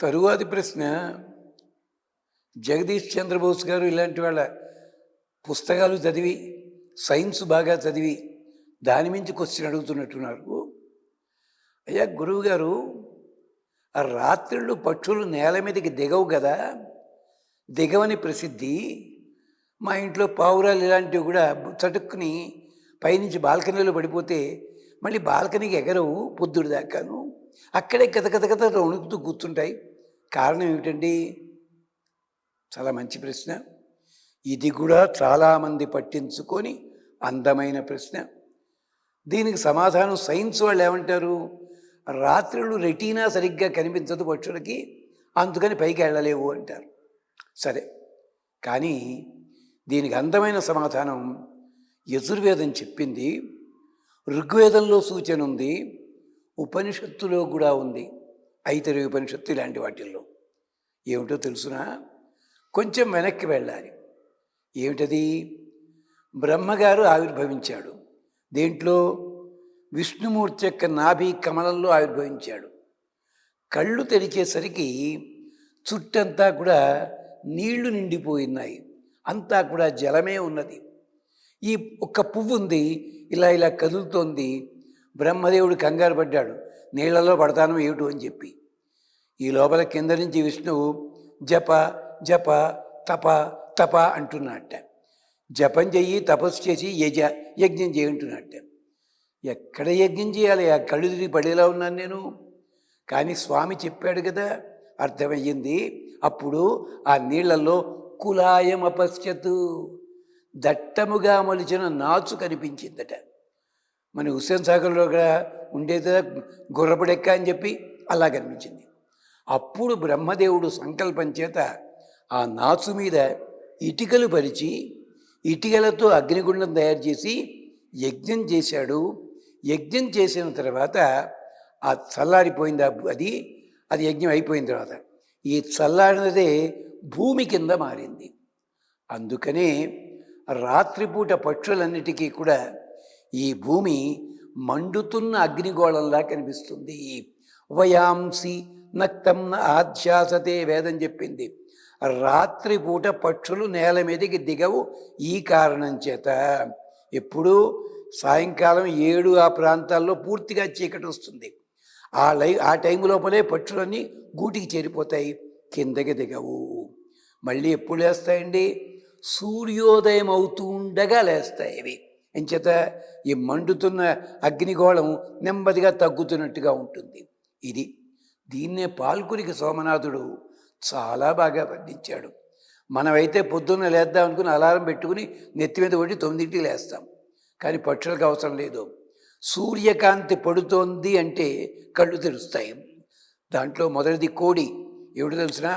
తరువాతి ప్రశ్న జగదీష్ చంద్రబోస్ గారు ఇలాంటి వాళ్ళ పుస్తకాలు చదివి సైన్స్ బాగా చదివి దాని మించి క్వశ్చన్ అడుగుతున్నట్టున్నారు. అయ్యా గురువుగారు, ఆ రాత్రిళ్ళు పక్షులు నేల మీదకి దిగవు కదా, దిగవని ప్రసిద్ధి. మా ఇంట్లో పావురాలు ఇలాంటివి కూడా చటుక్కుని పైనుంచి బాల్కనీలో పడిపోతే మళ్ళీ బాల్కనీకి ఎగరవు పొద్దుడు దాకాను, అక్కడే కథ వణుకుతూ కూర్చుంటాయి. కారణం ఏమిటండి? చాలా మంచి ప్రశ్న. ఇది కూడా చాలామంది పట్టించుకొని అందమైన ప్రశ్న. దీనికి సమాధానం సైన్స్ వాళ్ళు ఏమంటారు? రాత్రులు రెటీనా సరిగ్గా కనిపించదు పక్షులకి, అందుకని పైకి వెళ్ళలేవు అంటారు. సరే, కానీ దీనికి అందమైన సమాధానం యజుర్వేదం చెప్పింది, ఋగ్వేదంలో సూచన ఉంది, ఉపనిషత్తులో కూడా ఉంది, ఐతరేయ ఉపనిషత్తు ఇలాంటి వాటిల్లో. ఏమిటో తెలుసునా? కొంచెం వెనక్కి వెళ్ళాలి. ఏమిటది? బ్రహ్మగారు ఆవిర్భవించాడు. దేంట్లో? విష్ణుమూర్తి యొక్క నాభి కమలంలో ఆవిర్భవించాడు. కళ్ళు తెరిచేసరికి చుట్టంతా కూడా నీళ్లు నిండిపోయినాయి, అంతా కూడా జలమే ఉన్నది. ఈ ఒక్క పువ్వు ఉంది, ఇలా కదులుతోంది. బ్రహ్మదేవుడు కంగారు పడ్డాడు, నీళ్లలో పడతాను ఏమిటో అని చెప్పి. ఈ లోపల కింద నుంచి విష్ణువు జప జప తప తప అంటున్నట్ట. జపం చెయ్యి, తపస్సు చేసి యజ్ఞం చేయంటున్నట్ట. ఎక్కడ యజ్ఞం చేయాలి? ఆ కళ్ళు తిరిగి పడేలా ఉన్నాను నేను. కానీ స్వామి చెప్పాడు కదా, అర్థమయ్యింది. అప్పుడు ఆ నీళ్లలో కులాయం అపశ్యతు, దట్టముగా మొలిచిన నాచు కనిపించిందట. మన హుస్సేన్ సాగర్లో కూడా ఉండేదా గుర్రపడెక్క అని చెప్పి అలా కనిపించింది. అప్పుడు బ్రహ్మదేవుడు సంకల్పం చేత ఆ నాచు మీద ఇటుకలు పరిచి ఇటుకలతో అగ్నిగుండం తయారు చేసి యజ్ఞం చేశాడు. యజ్ఞం చేసిన తర్వాత ఆ చల్లారిపోయింది అది యజ్ఞం అయిపోయిన తర్వాత ఈ చల్లారినదే భూమి కింద మారింది. అందుకనే రాత్రిపూట పక్షులన్నిటికీ కూడా ఈ భూమి మండుతున్న అగ్నిగోళంలా కనిపిస్తుంది. వయాంసి నక్తం ఆధ్యాసతే వేదం చెప్పింది. రాత్రిపూట పక్షులు నేల మీదకి దిగవు ఈ కారణం చేత. ఎప్పుడు సాయంకాలం 7 ఆ ప్రాంతాల్లో పూర్తిగా చీకటి వస్తుంది. ఆ టైం లోపలే పక్షులన్నీ గూటికి చేరిపోతాయి, కిందకి దిగవు. మళ్ళీ ఎప్పుడు లేస్తాయండి? సూర్యోదయం అవుతూ ఉండగా లేస్తాయి ఇవి. ఎంచేత ఈ మండుతున్న అగ్నిగోళం నెమ్మదిగా తగ్గుతున్నట్టుగా ఉంటుంది. దీన్నే పాల్కురికి సోమనాథుడు చాలా బాగా వర్ణించాడు. మనమైతే పొద్దున్న లేద్దాం అనుకుని అలారం పెట్టుకుని నెత్తి మీద కొట్టి 9ంటికి లేస్తాం. కానీ పక్షులకు అవసరం లేదు. సూర్యకాంతి పడుతోంది అంటే కళ్ళు తెరుస్తాయి. దాంట్లో మొదటిది కోడి. ఎవడు తెలిసిన?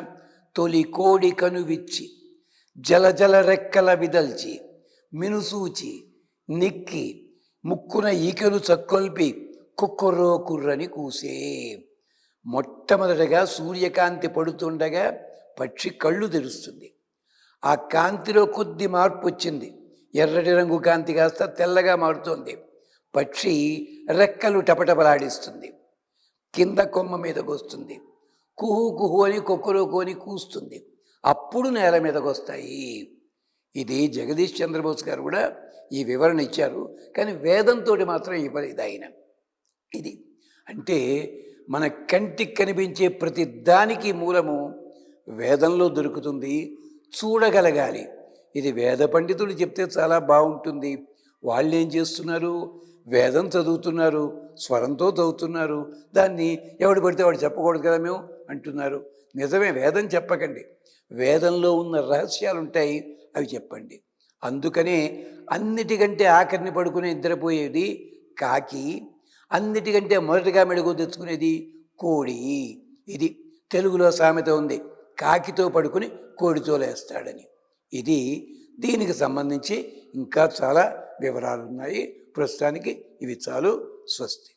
తొలి కోడి కనువిచ్చి జల రెక్కల విదల్చి మినుసూచి నిక్కి ముక్కున ఈకలు చక్కొల్పి కుక్కరో కుర్రని కూసే. మొట్టమొదటగా సూర్యకాంతి పడుతుండగా పక్షి కళ్ళు తెరుస్తుంది. ఆ కాంతిలో కొద్ది మార్పు వచ్చింది. ఎర్రటి రంగు కాంతి కాస్త తెల్లగా మారుతోంది. పక్షి రెక్కలు టపటపలాడిస్తుంది, కింద కొమ్మ మీదకు వస్తుంది, కుహు కుహు అని కొక్కరోకు అని కూస్తుంది. అప్పుడు నేల మీదకు వస్తాయి. ఇది జగదీష్ చంద్రబోస్ గారు కూడా ఈ వివరణ ఇచ్చారు, కానీ వేదంతో మాత్రం ఇవ్వలేదు ఆయన. ఇది అంటే మన కంటికి కనిపించే ప్రతి దానికి మూలము వేదంలో దొరుకుతుంది. చూడగలగాలి. ఇది వేద పండితులు చెప్తే చాలా బాగుంటుంది. వాళ్ళు ఏం చేస్తున్నారు? వేదం చదువుతున్నారు, స్వరంతో చదువుతున్నారు. దాన్ని ఎవడు పడితే వాడు చెప్పకూడదు కదా మేము అంటున్నారు. నిజమే, వేదం చెప్పకండి, వేదంలో ఉన్న రహస్యాలు ఉంటాయి, అవి చెప్పండి. అందుకనే అన్నిటికంటే ఆఖరిని పడుకుని నిద్రపోయేది కాకి, అన్నిటికంటే మొదటిగా మెడుగు తెచ్చుకునేది కోడి. ఇది తెలుగులో సామెత ఉంది, కాకితో పడుకుని కోడితో లేస్తాడని. దీనికి సంబంధించి ఇంకా చాలా వివరాలు ఉన్నాయి. ప్రస్తుతానికి ఇవి చాలు. స్వస్తి.